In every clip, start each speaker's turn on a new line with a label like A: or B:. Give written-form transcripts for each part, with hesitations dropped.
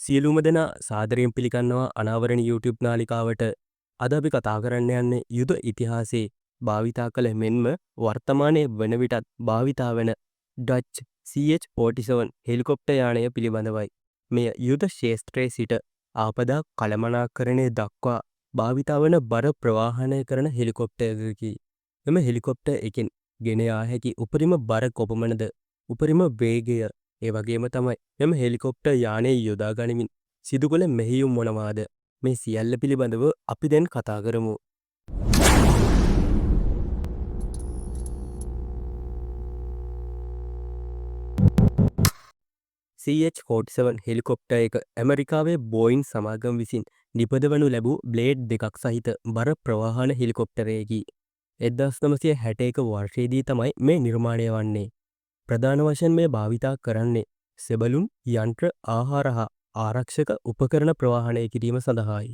A: සියලුම දෙනා සාදරයෙන් පිළිගන්නවා අනාවරණ YouTube නාලිකාවට. අද අපි කතා කරන්න යන්නේ යුද ඉතිහාසයේ භාවිතා කළ මෙන්ම වර්තමානයේ වන විටත් භාවිතා වන ඩච් CH-47 හෙලිකොප්ටර් යානය පිළිබඳවයි. මෙය යුද ක්ෂේත්‍රයේ සිට ආපදා කළමනාකරණය දක්වා භාවිතා වන බර ප්‍රවාහනය කරන හෙලිකොප්ටරයකි. මෙම හෙලිකොප්ටර් එකෙන් ගෙන යා හැකි උපරිම බර කොපමණද? උපරිම වේගය ඒ වගේම තමයි මෙම හෙලිකොප්ටර් යානයේ යොදා ගනිමින් සිදු කළ මෙහෙයුම් මොනවාද? මේ සියල්ල පිළිබඳව අපි දැන් කතා කරමු. CH-47 හෙලිකොප්ටර් එක ඇමරිකාවේ බෝයින් සමාගම විසින් නිපදවනු ලැබූ බ්ලේඩ් දෙකක් සහිත බර ප්‍රවාහන හෙලිකොප්ටරයකි. 1961 වර්ෂයේදී තමයි මේ නිර්මාණය වන්නේ. ප්‍රධාන වශයෙන් මේ භාවිතා කරන්නේ සෙබළුන් යන්ත්‍ර ආහාර හා ආරක්ෂක උපකරණ ප්‍රවාහනය කිරීම සඳහායි.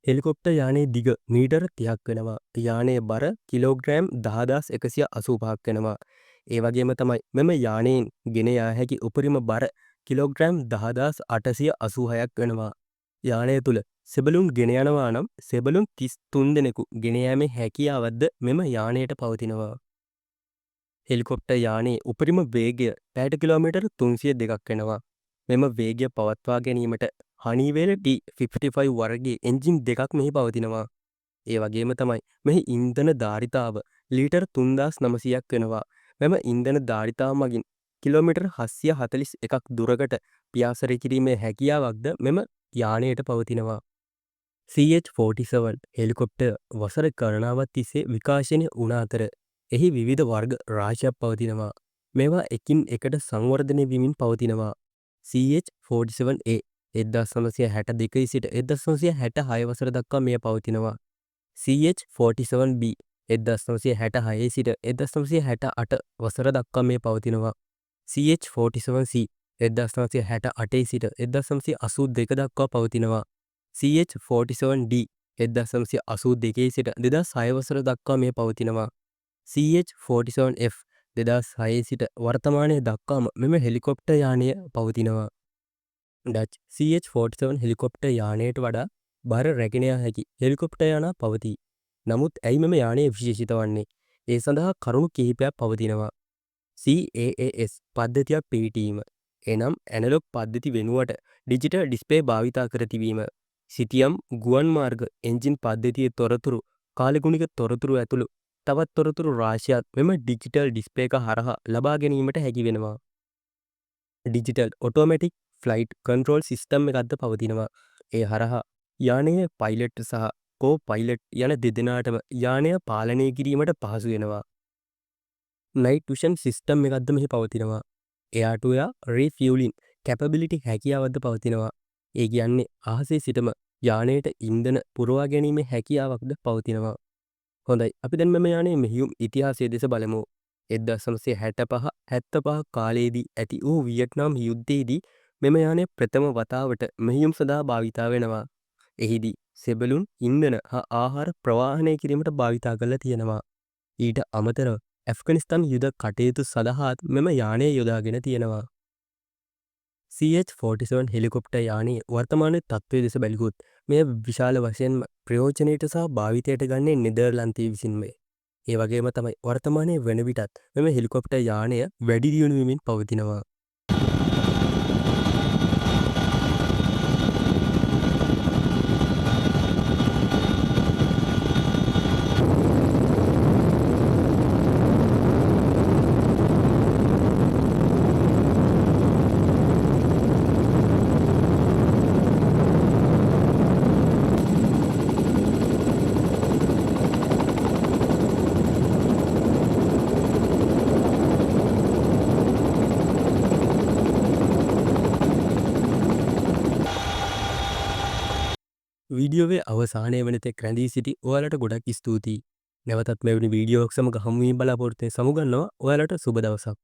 A: හෙලිකොප්ටර් යානයේ දිග මීටර 30ක් වෙනවා. යානයේ බර කිලෝග්‍රෑම් 10185ක් වෙනවා. ඒ වගේම තමයි මෙම යානයෙන් ගෙන යා හැකි උපරිම බර කිලෝග්‍රෑම් 10886ක් වෙනවා. යානය තුල සෙබළුන් ගෙන යනවා නම් සෙබළුන් 33 දෙනෙකු ගෙන යාමේ හැකියාවක්ද මෙම යානයට පවතිනවා. හෙලිකොප්ටර් යානයේ උපරිම වේගය පැයට කිලෝමීටර් 302ක් වෙනවා. මෙම වේගය පවත්වා ගැනීමට හනීවේල් T55 වර්ගයේ එන්ජින් දෙකක් මෙහි පවතිනවා. ඒ වගේම තමයි මෙහි ඉන්ධන ධාරිතාව ලීටර් 3900ක් වෙනවා. මෙම ඉන්ධන ධාරිතාව මගින් කිලෝමීටර් 741ක් දුරකට පියාසර කිරීමේ හැකියාවක්ද මෙම යානයට පවතිනවා. CH-47 හෙලිකොප්ටර් වසර ගණනාවක් තිස්සේ විකාශනය වුණ අතර එහි විවිධ වර්ග රාශියක් පවතිනවා. මේවා එකින් එකට සංවර්ධනය වෙමින් පවතිනවා. CH-47A 1962 සිට 1966 වසර දක්වා මෙය පවතිනවා. CH-47B 1966 සිට 1968 වසර දක්වා මෙය පවතිනවා. CH-47C 1968 සිට 1982 දක්වා පවතිනවා. CH-47D 1982 සිට 2006 වසර දක්වා මෙය පවතිනවා. CH-47F 2006 සිට වර්තමානය දක්වාම මෙම හෙලිකොප්ටර් යානය පවතිනවා. ඩච් CH-47 හෙලිකොප්ටර් යානයට වඩා බර රැගෙන යා හැකි හෙලිකොප්ටර් යානා පවතී. නමුත් ඇයි මෙම යානය විශේෂිත වන්නේ? ඒ සඳහා කරුණු කිහිපයක් පවතිනවා. CAAS පද්ධතියක් පිහිටීම. එනම් ඇනලොග් පද්ධති වෙනුවට ඩිජිටල් ඩිස්ප්ලේ භාවිතා කර තිබීම. සිතියම් ගුවන් මාර්ග එන්ජින් පද්ධතියේ තොරතුරු කාලගුණික තොරතුරු ඇතුළු තවත් තොරතුරු රාශියක් මෙම ඩිජිටල් ඩිස්ප්ලේ එක හරහා ලබා ගැනීමට හැකි වෙනවා. Digital automatic flight control system එකක්ද පවතිනවා. ඒ හරහා යානයේ පයිලට් සහ කෝ පයිලට් යන දෙදෙනාටම යානය පාලනය කිරීමට පහසු වෙනවා. නයිට් විෂන් සිස්ටම් එකක්ද මෙහි පවතිනවා. එයාට ඔයා රීෆියුලින් කැපබිලිටි හැකියාවක්ද පවතිනවා. ඒ කියන්නේ අහසේ සිටම යානයට ඉන්ධන පුරවා ගැනීමේ හැකියාවක්ද පවතිනවා. හොඳයි, අපි දැන් මෙම යානයේ මෙහියුම් ඉතිහාසය දෙස බලමු. 1965-75 කාලයේදී ඇති වූ වියට්නාම් යුද්ධයේදී මෙම යානය ප්‍රථම වතාවට මෙහියුම් සඳහා භාවිතා වෙනවා. එහිදී සෙබළුන් ඉන්ධන හා ආහාර ප්‍රවාහනය කිරීමට භාවිතා කරලා තියෙනවා. ඊට අමතරව ඇෆ්ගනිස්තාන් යුද කටයුතු සඳහාත් මෙම යානය යොදාගෙන තියෙනවා. CH-47 හෙලිකොප්ටර් යානයේ වර්තමාන තත්ත්වය දෙස බැලුවොත් මෙය විශාල වශයෙන්ම ප්‍රයෝජනයට සහ භාවිතයට ගන්නේ නෙදර්ලන්තයේ විසින්මය. ඒ වගේම තමයි වර්තමානයේ වන විටත් මෙම හෙලිකොප්ටර් යානය වැඩි දියුණු වෙමින් පවතිනවා. වීඩියෝවේ අවසානයේ වෙනතෙක් රැඳී සිටි ඔයාලට ගොඩක් ස්තුතියි. නැවතත් මෙවැනි වීඩියෝවක් සමග හමු වීම බලාපොරොත්තු වෙමින් සමුගන්නවා. ඔයාලට සුබ දවසක්.